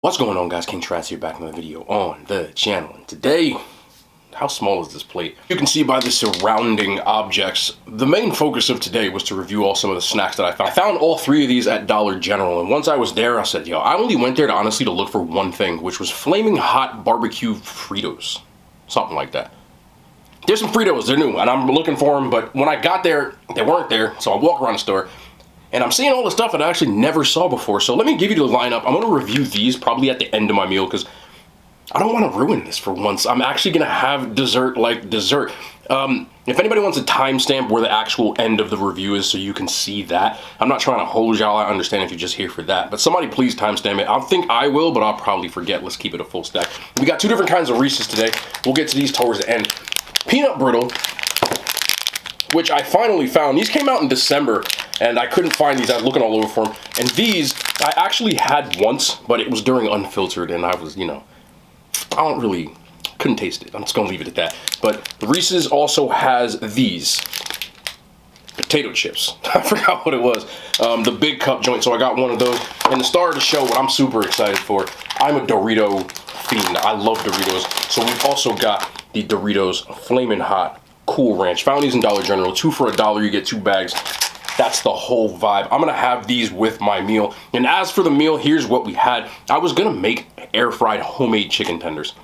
What's going on, guys? King Trats here, back in the video on the channel. And today, how small is this plate? You can see by the surrounding objects, the main focus of today was to review all some of the snacks that I found. I found all three of these at Dollar General, and once I was there, I said, yo, I only went there to honestly to look for one thing, which was flaming hot barbecue Fritos. Something like that. There's some Fritos, they're new, and I'm looking for them, but when I got there, they weren't there, so I walk around the store, and I'm seeing all the stuff that I actually never saw before. So let me give you the lineup. I'm going to review these probably at the end of my meal because I don't want to ruin this for once. I'm actually going to have dessert like dessert. If anybody wants a timestamp where the actual end of the review is so you can see that. I'm not trying to hold y'all. I understand if you're just here for that. But somebody please timestamp it. I think I will, but I'll probably forget. Let's keep it a full stack. We got two different kinds of Reeses today. We'll get to these towards the end. Peanut brittle, which I finally found. These came out in December, and I couldn't find these. I was looking all over for them. And these, I actually had once, but it was during unfiltered, and I was, couldn't taste it. I'm just gonna leave it at that. But Reese's also has these potato chips. I forgot what it was. The big cup joint, so I got one of those. And the star of the show, what I'm super excited for, I'm a Dorito fiend. I love Doritos. So we've also got the Doritos Flamin' Hot Cool Ranch. Found these in Dollar General. 2 for $1, you get 2 bags. That's the whole vibe. I'm gonna have these with my meal. And as for the meal, here's what we had. I was gonna make air fried homemade chicken tenders.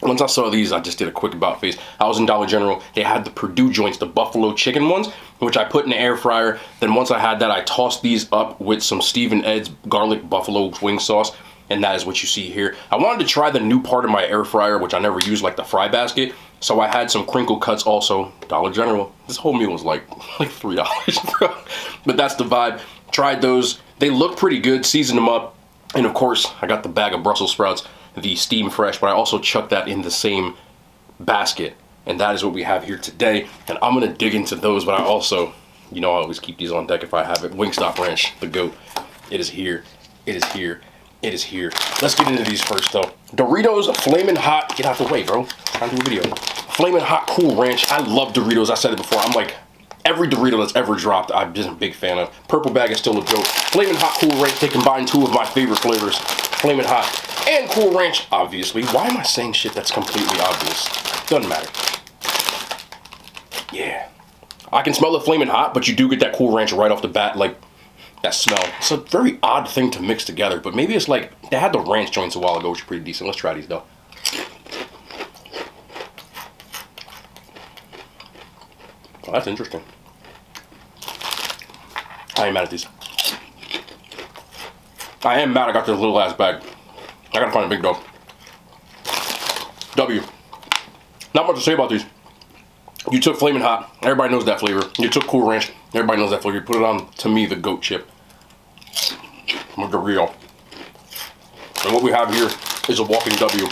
Once I saw these, I just did a quick about face. I was in Dollar General. They had the Purdue joints, the buffalo chicken ones, which I put in the air fryer. Then once I had that, I tossed these up with some Steve & Ed's garlic buffalo wing sauce. And that is what you see here. I wanted to try the new part of my air fryer, which I never used, like the fry basket. So I had some crinkle cuts also, Dollar General. This whole meal was like $3, bro. But that's the vibe. Tried those. They look pretty good, seasoned them up. And of course, I got the bag of Brussels sprouts, the steam fresh, but I also chucked that in the same basket. And that is what we have here today. And I'm gonna dig into those, but I also, I always keep these on deck if I have it. Wingstop Ranch, the GOAT. It is here. It is here. It is here. Let's get into these first though. Doritos Flamin' Hot. Get out the way, bro. Trying to do a video. Flamin' Hot Cool Ranch. I love Doritos. I said it before. I'm like, every Dorito that's ever dropped, I've been a big fan of. Purple bag is still a joke. Flamin' Hot Cool Ranch. They combine 2 of my favorite flavors. Flamin' Hot and Cool Ranch, obviously. Why am I saying shit that's completely obvious? Doesn't matter. Yeah. I can smell the Flamin' Hot, but you do get that Cool Ranch right off the bat, like that smell. It's a very odd thing to mix together, but maybe it's like, they had the ranch joints a while ago, which are pretty decent. Let's try these though. Oh, that's interesting. I ain't mad at these. I am mad I got this little ass bag. I gotta find a big dog. W. Not much to say about these. You took Flamin' Hot, everybody knows that flavor. You took Cool Ranch, everybody knows that flavor. You put it on, to me, the GOAT chip. I'm a Dorito. And what we have here is a walking W.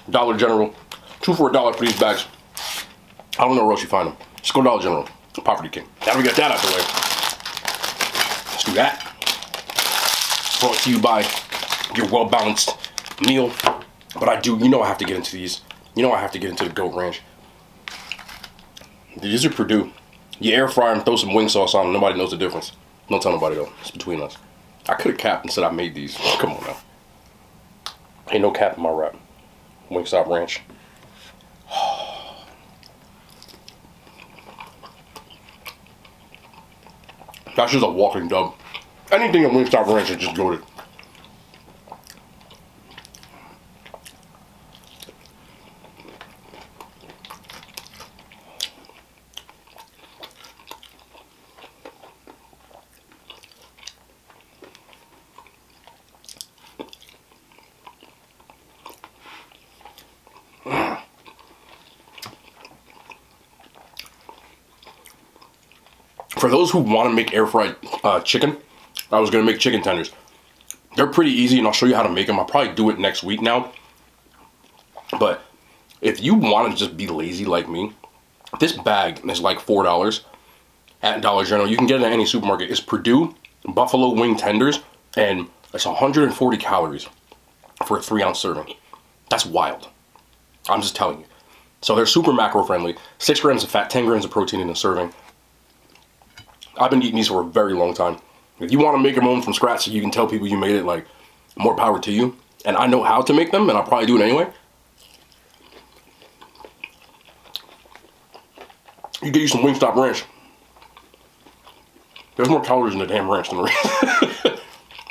Dollar General. 2 for $1 for these bags. I don't know where else you find them. Just go Dollar General. Poverty King. Now we got that out the way. Let's do that. Brought to you by your well-balanced meal. But I do, I have to get into these. I have to get into the GOAT Ranch. These are Purdue. You air fry them, throw some wing sauce on them. Nobody knows the difference. Don't tell nobody though. It's between us. I could have capped and said I made these. Come on now. Ain't no cap in my rap. Wingstop Ranch. That's just a walking dub. Anything in Wingstop Ranch is just goated. For those who want to make air fried chicken, I was going to make chicken tenders. They're pretty easy, and I'll show you how to make them. I'll probably do it next week now. But if you want to just be lazy like me, this bag is like $4 at Dollar General. You can get it at any supermarket. It's Purdue Buffalo Wing Tenders, and it's 140 calories for a 3-ounce serving. That's wild. I'm just telling you. So they're super macro friendly. 6 grams of fat, 10 grams of protein in a serving. I've been eating these for a very long time. If you want to make them own from scratch so you can tell people you made it, like, more power to you. and I know how to make them, and I'll probably do it anyway, you get you some Wingstop ranch. There's more calories in the damn ranch than the Reese.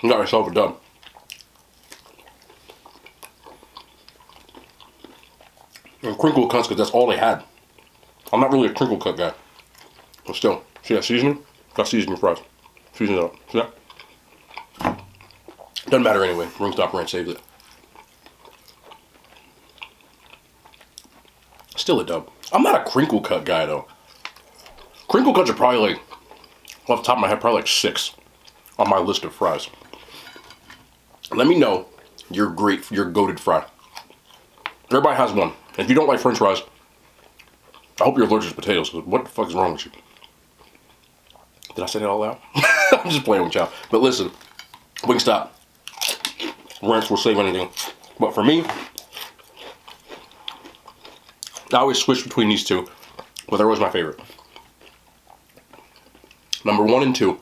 You got yourself a dub. And crinkle cuts, because that's all they had. I'm not really a crinkle cut guy. But still, see that seasoning? Got season your fries. Season it up. See that? Doesn't matter anyway. Wingstop ranch saves it. Still a dub. I'm not a crinkle cut guy though. Crinkle cuts are probably like, off the top of my head, probably like 6 on my list of fries. Let me know your goated fry. Everybody has one. If you don't like French fries, I hope you're allergic to potatoes, because what the fuck is wrong with you? Did I say that all out? I'm just playing with y'all. But listen, Wingstop ranch will save anything. But for me, I always switch between these two, but they're always my favorite. Number 1 and 2,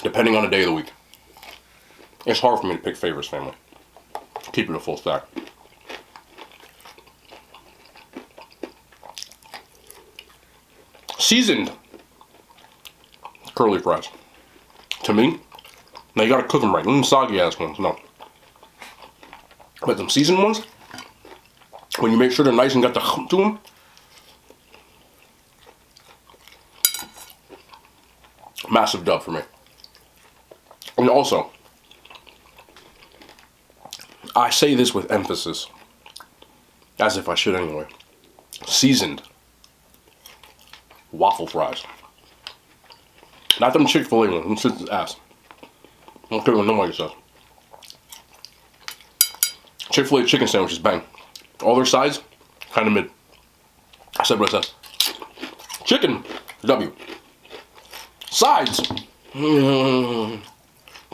depending on the day of the week. It's hard for me to pick favorites, family. Keep it a full stack. Seasoned curly fries. To me, now you gotta cook them right. Soggy ass ones, no. But them seasoned ones, when you make sure they're nice and got the hump to them, massive dub for me. And also, I say this with emphasis, as if I should anyway. Seasoned waffle fries. Not them Chick-fil-A ones. Them shit's ass. I don't care what nobody says. Chick-fil-A chicken sandwiches, bang. All their sides, kind of mid. I said what it says. Chicken, W. Sides. The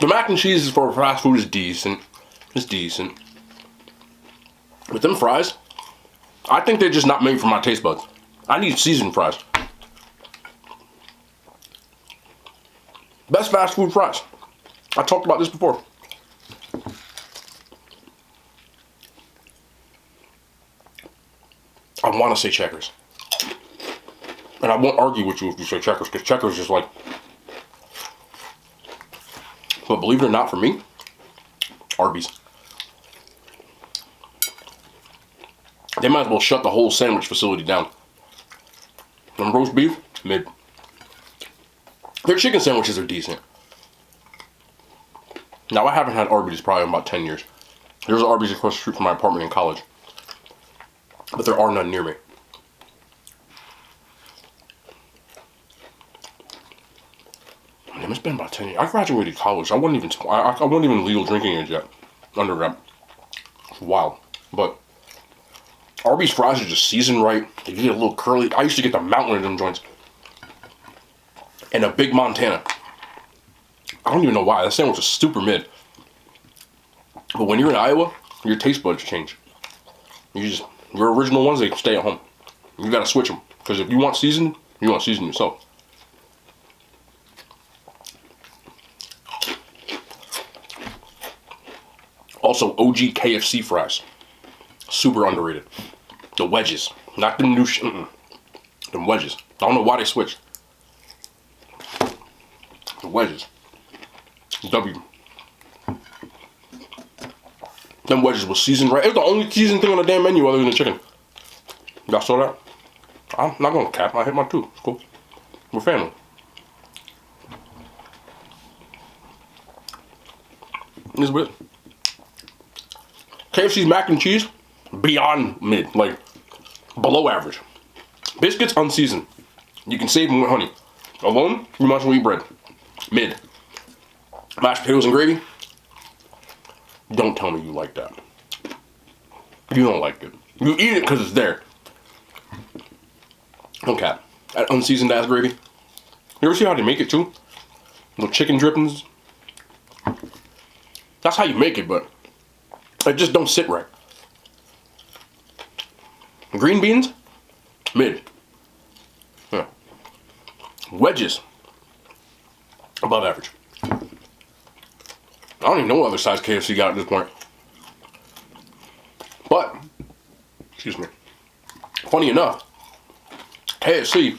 mac and cheese for fast food is decent. It's decent. With them fries, I think they're just not made for my taste buds. I need seasoned fries. Best fast food fries. I talked about this before. I want to say Checkers. And I won't argue with you if you say Checkers, because Checkers is just like... But believe it or not, for me, Arby's. They might as well shut the whole sandwich facility down. And roast beef, mid. Their chicken sandwiches are decent. Now, I haven't had Arby's probably in about 10 years. There's an Arby's across the street from my apartment in college. But there are none near me. Damn, it's been about 10 years. I graduated college. I wasn't even legal drinking age yet. Undergrad. It's wild. But Arby's fries are just seasoned right. They get a little curly. I used to get the mountain of them joints. And a big Montana. I don't even know why. That sandwich is super mid. But when you're in Iowa, your taste buds change. Your original ones, they stay at home. You gotta switch them. Because if you want seasoned, you want seasoned yourself. Also, OG KFC fries. Super underrated. The wedges. Not the new shit. Them wedges. I don't know why they switched. The wedges. W. Them wedges was seasoned right. It was the only seasoned thing on the damn menu other than the chicken. Y'all saw that? I'm not gonna cap. I hit my tooth. It's cool. We're family. This is it. KFC's mac and cheese, beyond mid. Like, below average. Biscuits, unseasoned. You can save them with honey. Alone, you might as well eat bread. Mid. Mashed potatoes and gravy. Don't tell me you like that. You don't like it. You eat it because it's there. Okay. That unseasoned ass gravy. You ever see how they make it too? Little chicken drippings. That's how you make it, but it just don't sit right. Green beans, mid. Yeah. Wedges, above average. I don't even know what other size KFC got at this point. But, excuse me, funny enough, KFC,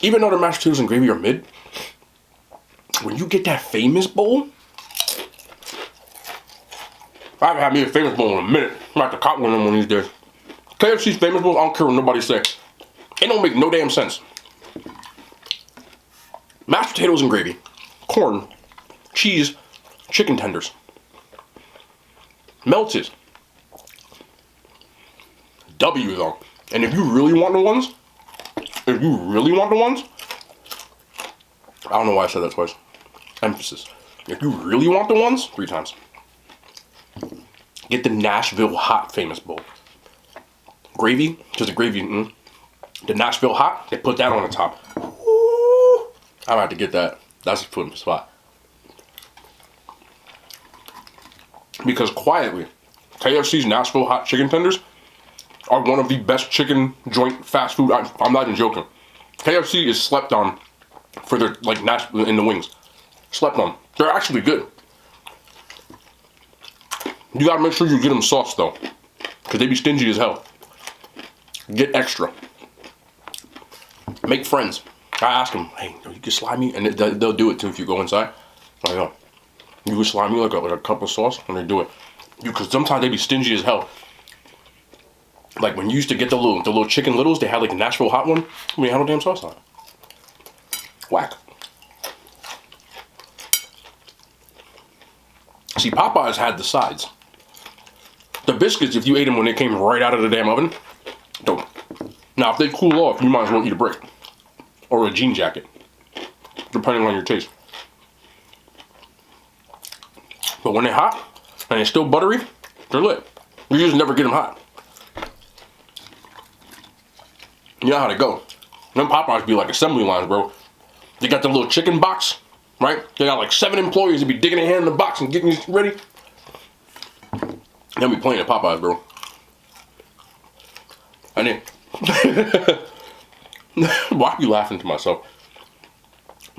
even though their mashed potatoes and gravy are mid, when you get that famous bowl, I haven't had me a famous bowl in a minute. I'm about to cop one of them one of these days. KFC's famous bowls, I don't care what nobody say. It don't make no damn sense. Mashed potatoes and gravy, corn, cheese, chicken tenders, melted. W though. And if you really want the ones, I don't know why I said that twice. Emphasis. If you really want the ones, 3 times. Get the Nashville Hot famous bowl. Gravy, just the gravy. The Nashville Hot, they put that on the top. Ooh, I'm about to get that. That's a food spot. Because quietly, KFC's Nashville Hot chicken tenders are one of the best chicken joint fast food. I'm not even joking. KFC is slept on for their like Nashville in the wings. Slept on. They're actually good. You gotta make sure you get them sauce though, because they be stingy as hell. Get extra. Make friends. I ask them, hey, you can slide me, and they'll do it too if you go inside. I know. You can slide me like a cup of sauce, and they do it. Because sometimes they be stingy as hell. Like when you used to get the little chicken littles, they had like a Nashville Hot one. We had no damn sauce on it. Whack. See, Popeyes had the sides. The biscuits, if you ate them when they came right out of the damn oven, don't. Now, if they cool off, you might as well eat a brick. Or a jean jacket. Depending on your taste. But when they're hot, and they're still buttery, they're lit. You just never get them hot. You know how they go. Them Popeyes be like assembly lines, bro. They got the little chicken box, right? They got like 7 employees that be digging their hand in the box and getting you ready. They'll be playing at Popeyes, bro. And then, why are you laughing to myself?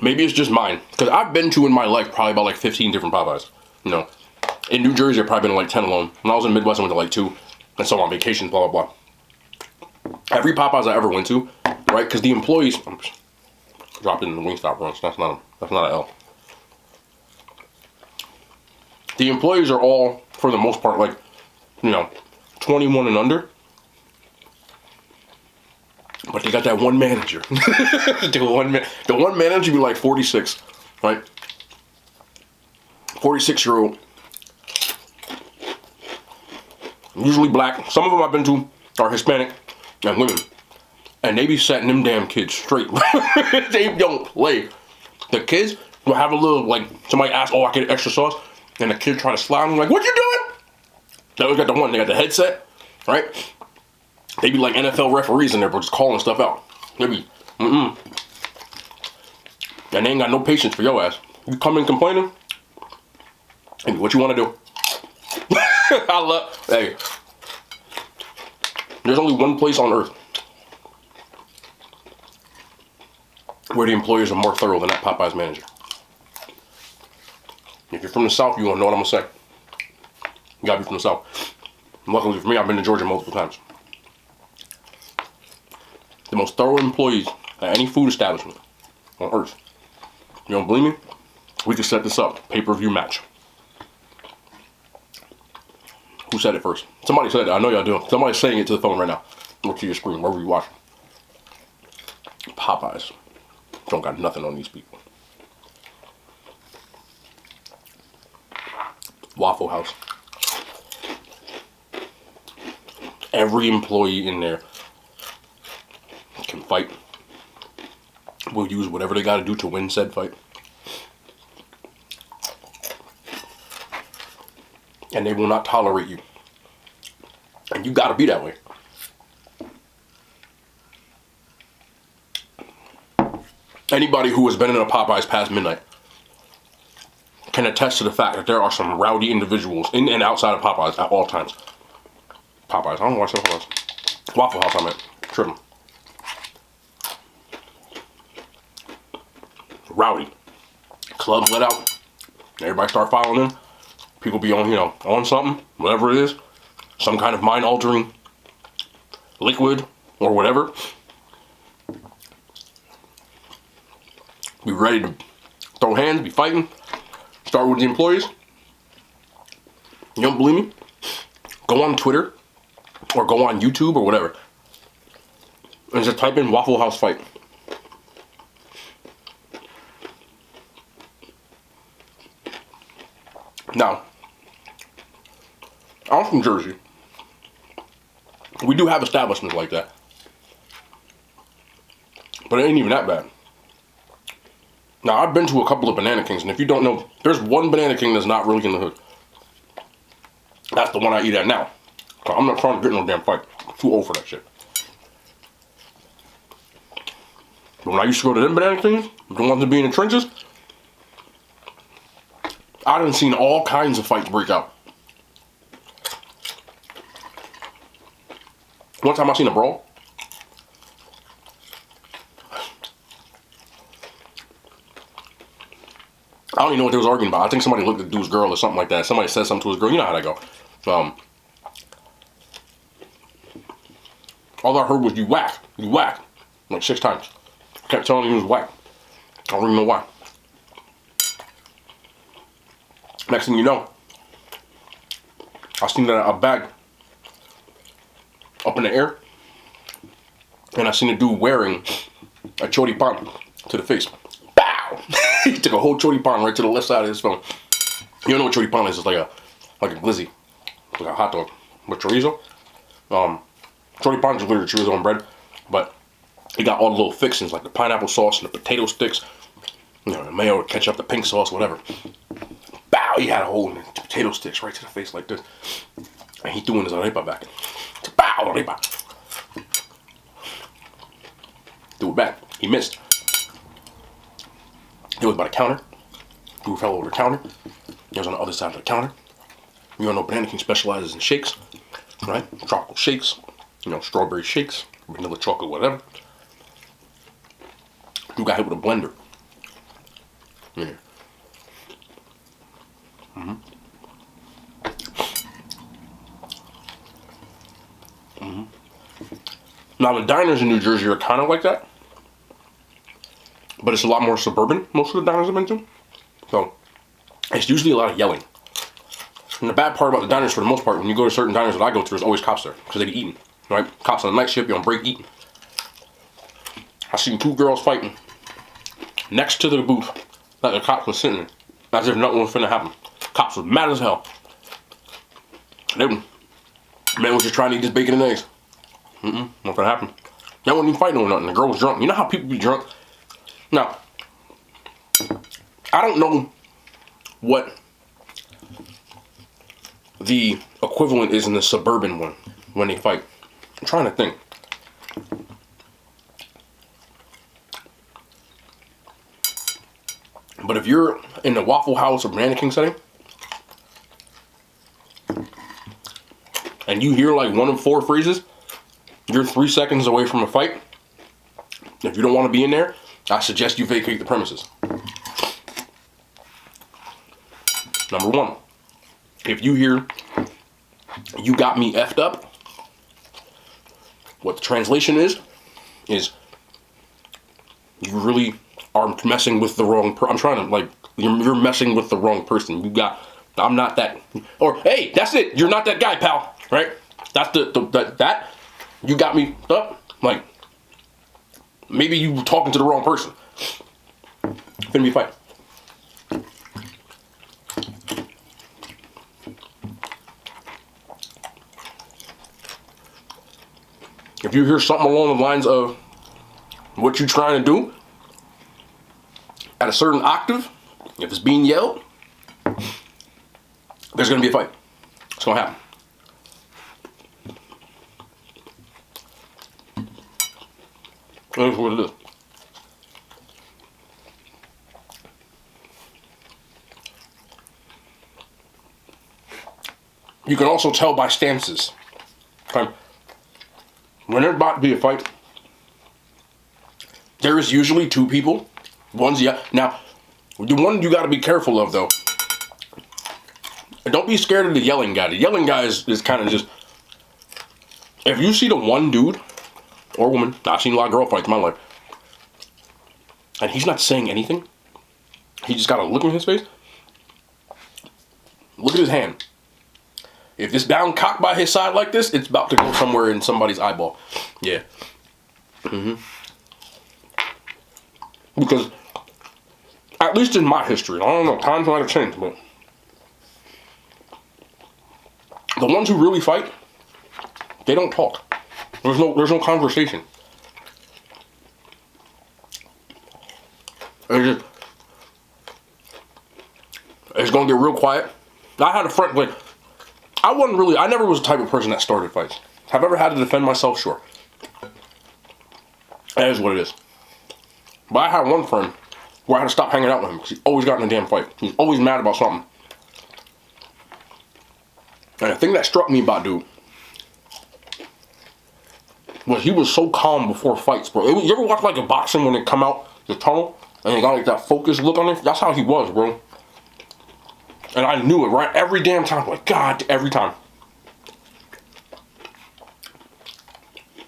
Maybe it's just mine. Because I've been to in my life probably about like 15 different Popeyes. You know, in New Jersey, I've probably been to like 10 alone. When I was in the Midwest, I went to like 2. And so on vacation, blah, blah, blah. Every Popeyes I ever went to, right? Because the employees, I'm dropping in the Wingstop runs. That's not an L. The employees are all, for the most part, like, you know, 21 and under. But they got that one manager. The one manager be like 46, right? 46-year-old. Usually black. Some of them I've been to are Hispanic and women. And they be setting them damn kids straight. They don't play. The kids will have a little, like, somebody asks, oh, I get extra sauce. And the kid try to slide them, like, what you doing? They always got the one, they got the headset, right? They be like NFL referees in there, but just calling stuff out. They be, And they ain't got no patience for your ass. You come in complaining, hey, what you want to do? Hey, there's only one place on earth where the employers are more thorough than that Popeyes manager. If you're from the South, you won't know what I'm gonna say. You gotta be from the South. Luckily for me, I've been to Georgia multiple times. The most thorough employees at any food establishment on earth. You don't believe me? We can set this up. Pay-per-view match. Who said it first? Somebody said it. I know y'all do. Somebody's saying it to the phone right now. Look to your screen, wherever you watch. Popeyes. Don't got nothing on these people. Waffle House. Every employee in there can fight. Will use whatever they gotta do to win said fight. And they will not tolerate you. And you gotta be that way. Anybody who has been in a Popeyes past midnight can attest to the fact that there are some rowdy individuals in and outside of Popeyes at all times. Popeyes, I don't know why I said Popeyes. Waffle House, I meant. Tripping. Rowdy. Clubs let out. Everybody start filing in. People be on, you know, on something, whatever it is. some kind of mind-altering liquid or whatever. Be ready to throw hands, be fighting, start with the employees. You don't believe me? Go on Twitter or go on YouTube or whatever and just type in Waffle House fight. Now, I'm from Jersey. We do have establishments like that. But it ain't even that bad. Now, I've been to a couple of Banana Kings, and if you don't know, there's one Banana King that's not really in the hood. That's the one I eat at now. So I'm not trying to get in no damn fight. I'm too old for that shit. But when I used to go to them Banana Kings, the ones that be in the trenches, I done seen all kinds of fights break out. One time I seen a brawl. I don't even know what they was arguing about. I think somebody looked at the dude's girl or something like that. Somebody said something to his girl. You know how that go. All I heard was you whack, like 6 times. I kept telling him he was whack. I don't even know why. Next thing you know, I seen a bag up in the air, and I seen a dude wearing a chori pan to the face. Bow! He took a whole chori pan right to the left side of his phone. You don't know what chori pan is? It's like a glizzy, like a hot dog with chorizo. Chori pan is literally chorizo on bread, but he got all the little fixings like the pineapple sauce and the potato sticks, you know, the mayo, the ketchup, the pink sauce, whatever. Bow! He had a hole in the potato sticks right to the face like this, and he threw in his arepa back. Bow! Arepa. Threw it back. He missed. It was by the counter. Dude fell over the counter. He was on the other side of the counter. You know, Banana King specializes in shakes, right? Tropical shakes, you know, strawberry shakes, vanilla chocolate, whatever. Dude got hit with a blender. Yeah. Now, the diners in New Jersey are kind of like that, but it's a lot more suburban, most of the diners I've been to. So, it's usually a lot of yelling. And the bad part about the diners, for the most part, when you go to certain diners that I go to, there's always cops there, because they be eating, right? Cops on the night shift, you're on break eating. I seen 2 girls fighting next to the booth that the cops was sitting in, as if nothing was finna happen. Cops was mad as hell. They, man was just trying to eat this bacon and eggs. Not gonna happen. They wasn't even fighting or nothing. The girl was drunk. You know how people be drunk? Now, I don't know what the equivalent is in the suburban one when they fight. I'm trying to think. But if you're in the Waffle House or Banana King setting, and you hear like one of 4 phrases, you're 3 seconds away from a fight. If you don't want to be in there, I suggest you vacate the premises. Number 1, if you hear, "You got me effed up," what the translation is you really are messing with the wrong person. I'm trying to, like, you're messing with the wrong person. I'm not that, or, "Hey, that's it, you're not that guy, pal," right? That's that, "You got me up," like, maybe you were talking to the wrong person. Finna be a fight. If you hear something along the lines of what you're trying to do at a certain octave, if it's being yelled, there's gonna be a fight. It's gonna happen. That's what it is. You can also tell by stances. Okay? When there's about to be a fight, there is usually 2 people. One's now, the one you got to be careful of, though. Don't be scared of the yelling guy. The yelling guy is kind of just if you see the one dude or woman, I've seen a lot of girl fights in my life, and he's not saying anything, he just got a look in his face. Look at his hand. If it's down cocked by his side like this, it's about to go somewhere in somebody's eyeball. Yeah. Because, at least in my history, I don't know, times might have changed, but the ones who really fight, they don't talk. There's no conversation. It's gonna get real quiet. I had a friend, like, I never was the type of person that started fights. Have I ever had to defend myself? Sure. That is what it is. But I had one friend where I had to stop hanging out with him because he always got in a damn fight. He was always mad about something. And the thing that struck me about dude was he was so calm before fights, bro. You ever watch like a boxing when they come out the tunnel and they got like that focused look on it? That's how he was, bro. And I knew it, right? Every damn time. Like, God, every time.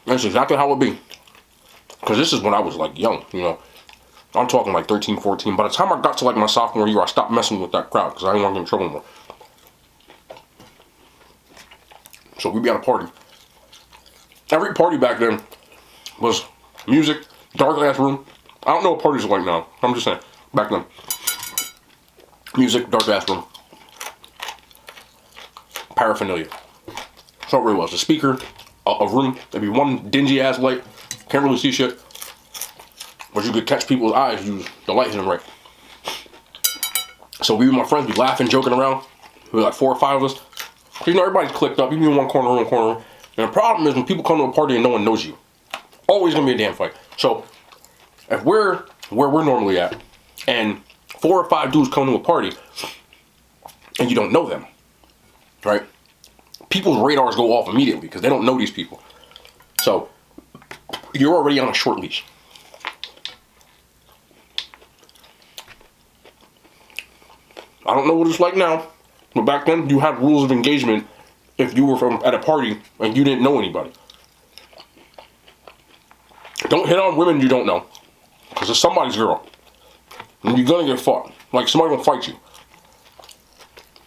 That's exactly how it be. Because this is when I was, like, young, you know. I'm talking, like, 13, 14. By the time I got to, like, my sophomore year, I stopped messing with that crowd because I didn't want to get in trouble anymore. So we'd be at a party. Every party back then was music, dark-ass room. I don't know what parties are like now. I'm just saying. Back then. Music, dark-ass room. Paraphernalia. That's what it really was. A speaker, a room, there'd be one dingy ass light. Can't really see shit. But you could catch people's eyes, use the light hitting right. So we and my friends be laughing, joking around. We were like 4 or 5 of us. You know, everybody's clicked up. You be in one corner, one corner. And the problem is when people come to a party and no one knows you. Always gonna be a damn fight. So if we're where we're normally at, and 4 or 5 dudes come to a party, and you don't know them, right? People's radars go off immediately because they don't know these people. So you're already on a short leash. I don't know what it's like now, but back then you had rules of engagement if you were at a party and you didn't know anybody. Don't hit on women you don't know, because it's somebody's girl. And you're gonna get fought. Like, somebody gonna fight you.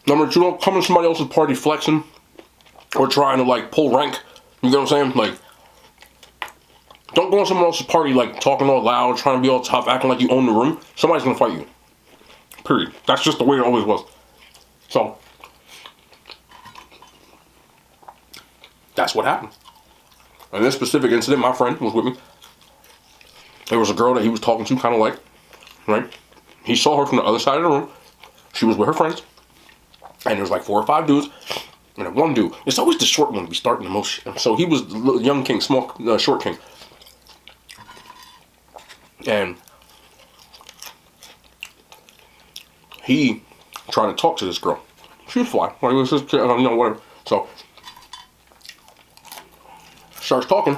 Number 2, don't come to somebody else's party flexing or trying to, like, pull rank. You know what I'm saying? Like, don't go to someone else's party, like, talking all loud, trying to be all tough, acting like you own the room. Somebody's gonna fight you. Period. That's just the way it always was. So, that's what happened. In this specific incident, my friend was with me. There was a girl that he was talking to, kind of like, right? He saw her from the other side of the room. She was with her friends. And there was like 4 or 5 dudes. And then one dude, it's always the short one to be starting the most shit. So he was the little young king, short king. And he tried to talk to this girl. She was fly. Like, it was just, you know, whatever. So, starts talking.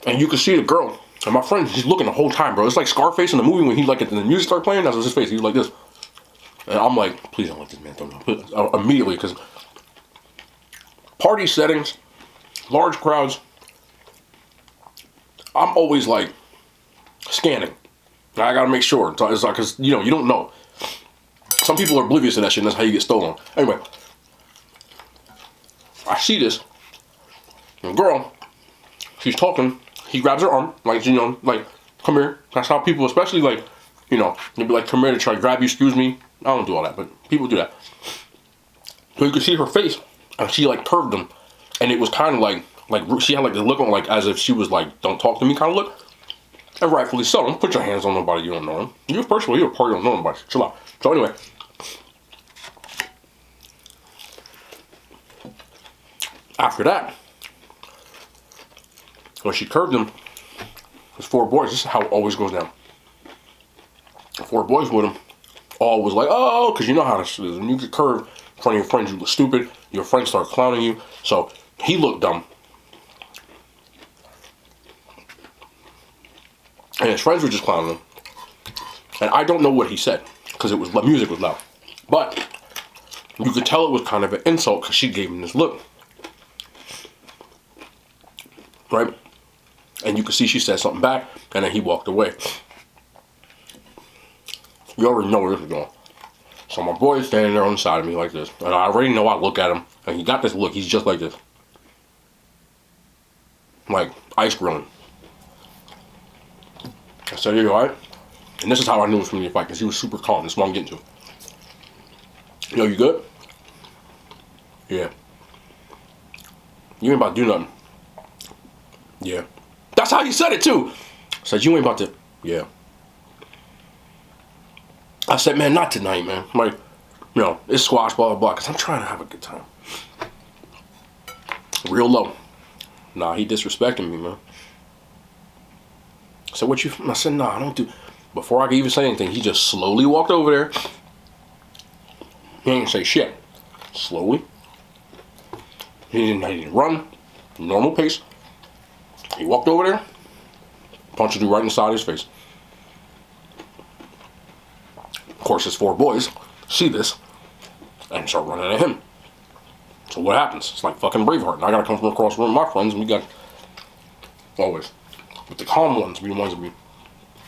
And you can see the girl. And my friend, he's looking the whole time, bro. It's like Scarface in the movie when he, like, the music started playing. That was his face. He was like this. And I'm like, please don't let this man know. Immediately, because party settings, large crowds, I'm always, like, scanning. I gotta make sure. It's like, because, you know, you don't know. Some people are oblivious to that shit, and that's how you get stolen. Anyway, I see this. The girl, she's talking. He grabs her arm, like, you know, like, come here. That's how people, especially, like, you know, they'll be like, come here to try to grab you, excuse me. I don't do all that, but people do that. So you could see her face, and she, like, curved them. And it was kind of like she had, like, the look on, like, as if she was, like, don't talk to me kind of look. And rightfully so. Don't put your hands on nobody you don't know. You're, first of all, you're a party, you don't know nobody. Chill out. So anyway, after that, when she curved him, there's 4 boys. This is how it always goes down. 4 boys with him. All was like, oh, because you know how this is. When you get curved in front of your friends, you look stupid. Your friends start clowning you. So he looked dumb. And his friends were just clowning him. And I don't know what he said, because it was, the music was loud. But you could tell it was kind of an insult, because she gave him this look. right? And you could see she said something back, and then he walked away. You already know where this is going. So my boy is standing there on the side of me like this, and I already know I look at him, and he got this look. He's just like this. Like ice grilling. I said, "You alright?" And this is how I knew it was going to be a fight, because he was super calm. This is what I'm getting to. Yo, you good? Yeah. You ain't about to do nothing. Yeah. That's how he said it too. I said, you ain't about to. Yeah. I said, man, not tonight, man. Like, you know, it's squash, blah, blah, blah, because I'm trying to have a good time. Real low. Nah, he disrespecting me, man. I said, what you, I said, nah, I don't do. Before I could even say anything, he just slowly walked over there. He didn't say shit. Slowly. He didn't run. Normal pace. He walked over there. Punched the dude right in the side of his face. Of course, his 4 boys see this and start running at him. So what happens? It's like fucking Braveheart. And I gotta come from across the room with my friends, and we got always. But the calm ones be the ones that be.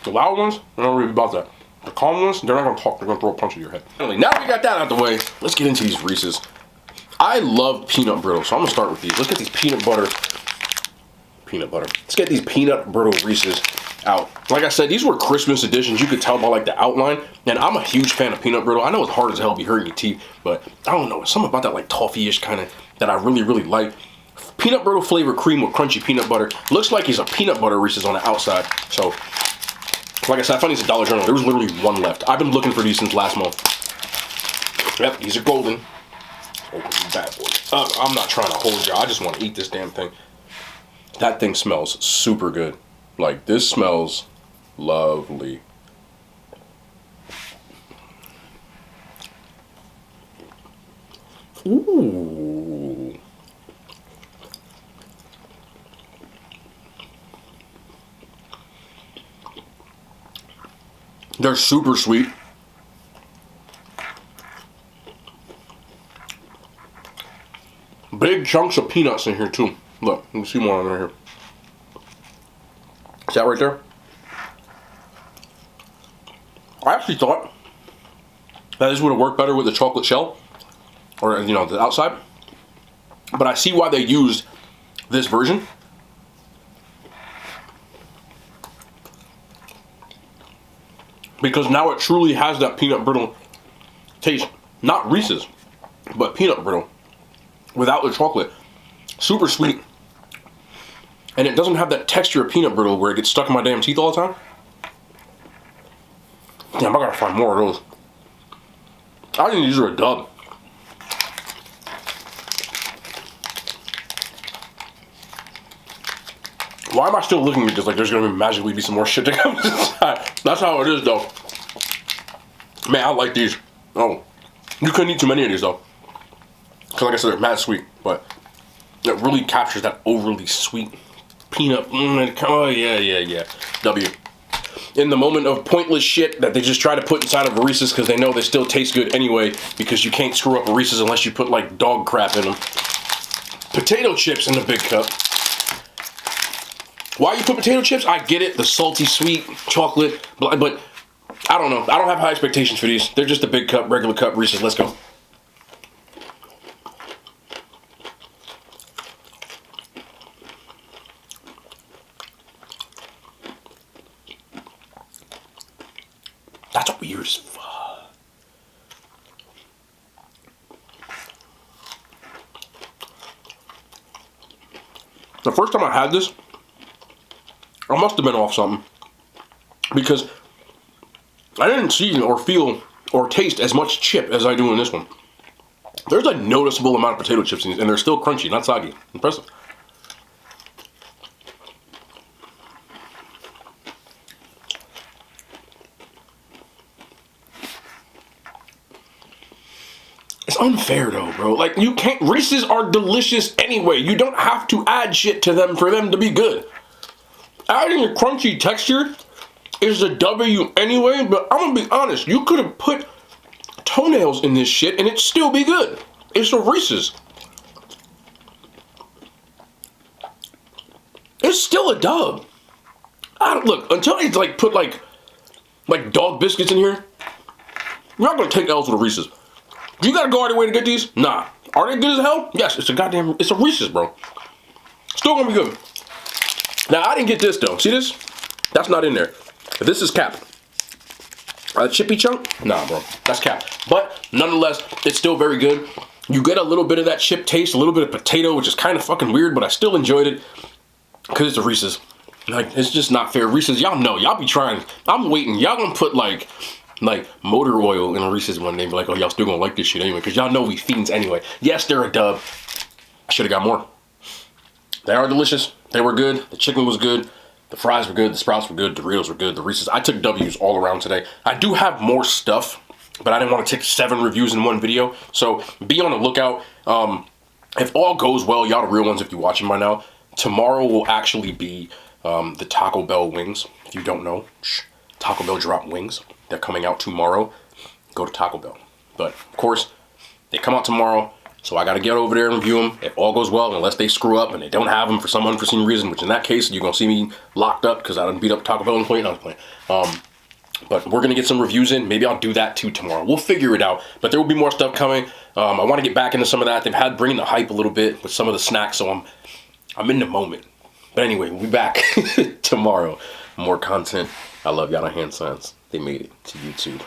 The loud ones, they're not really about that. The calm ones, they're not gonna talk, they're gonna throw a punch at your head. Anyway, now we got that out the way, let's get into these Reese's. I love peanut brittle, so I'm gonna start with these. Let's get these peanut butter. Let's get these peanut brittle Reese's out. Like I said, these were Christmas editions. You could tell by like the outline. And I'm a huge fan of peanut brittle. I know it's hard as hell to be hurting your teeth, but I don't know. It's something about that like toffee-ish kind of that I really, really like. Peanut brittle flavored cream with crunchy peanut butter. Looks like it's a peanut butter Reese's on the outside. So, like I said, I found these at Dollar General. There was literally one left. I've been looking for these since last month. Yep, these are golden. Open these bad boys. I'm not trying to hold you. I just want to eat this damn thing. That thing smells super good. Like, this smells lovely. Ooh. They're super sweet. Big chunks of peanuts in here too. Look, you can see more on right here. Is that right there? I actually thought that this would have worked better with the chocolate shell, or you know, the outside. But I see why they used this version. Because now it truly has that peanut brittle taste. Not Reese's, but peanut brittle without the chocolate. Super sweet. And it doesn't have that texture of peanut brittle where it gets stuck in my damn teeth all the time. Damn, I gotta find more of those. I think these are a dub. Why am I still looking at this like there's gonna magically be some more shit that comes inside? That's how it is though. Man, I like these. Oh, you couldn't eat too many of these though. Cause like I said, they're mad sweet, but it really captures that overly sweet peanut. Oh yeah. W. In the moment of pointless shit that they just try to put inside of a Reese's because they know they still taste good anyway, because you can't screw up a Reese's unless you put like dog crap in them. Potato chips in the big cup. Why you put potato chips? I get it, the salty, sweet, chocolate, but I don't know. I don't have high expectations for these. They're just a big cup, regular cup Reese's. Let's go. That's weird as fuck. The first time I had this, I must have been off something, because I didn't see or feel or taste as much chip as I do in this one. There's a noticeable amount of potato chips in these, and they're still crunchy, not soggy. Impressive. It's unfair though, bro. Like, you can't, Reese's are delicious anyway. You don't have to add shit to them for them to be good. Adding a crunchy texture is a W anyway, but I'm gonna be honest, you could have put toenails in this shit and it'd still be good. It's a Reese's. it's still a dub. Look, until they like put like dog biscuits in here, you're not gonna take L's with a Reese's. You gotta go out of your way to get these? Nah. Are they good as hell? Yes, it's a Reese's, bro. Still gonna be good. Now, I didn't get this though. See this? That's not in there. This is cap. A chippy chunk? Nah, bro. That's cap. But nonetheless, it's still very good. You get a little bit of that chip taste, a little bit of potato, which is kind of fucking weird, but I still enjoyed it because it's a Reese's. Like, it's just not fair. Reese's, y'all know, y'all be trying. I'm waiting. Y'all gonna put like motor oil in a Reese's one day and be like, oh, y'all still gonna like this shit anyway, because y'all know we fiends anyway. Yes, they're a dub. I should have got more. They are delicious. They were good. The chicken was good. The fries were good. The Sprouts were good. Doritos were good. The Reese's. I took W's all around today. I do have more stuff, but I didn't want to take 7 reviews in one video. So be on the lookout. If all goes well, y'all the real ones if you're watching by now, tomorrow will actually be the Taco Bell wings. If you don't know, Taco Bell dropped wings. They're coming out tomorrow. Go to Taco Bell. But of course, they come out tomorrow. So I got to get over there and review them. If all goes well, unless they screw up and they don't have them for some unforeseen reason, which in that case, you're going to see me locked up because I done beat up Taco Bell and playing. But we're going to get some reviews in. Maybe I'll do that too tomorrow. We'll figure it out. But there will be more stuff coming. I want to get back into some of that. They've had bringing the hype a little bit with some of the snacks. So I'm in the moment. But anyway, we'll be back tomorrow. More content. I love y'all on hand signs. They made it to YouTube.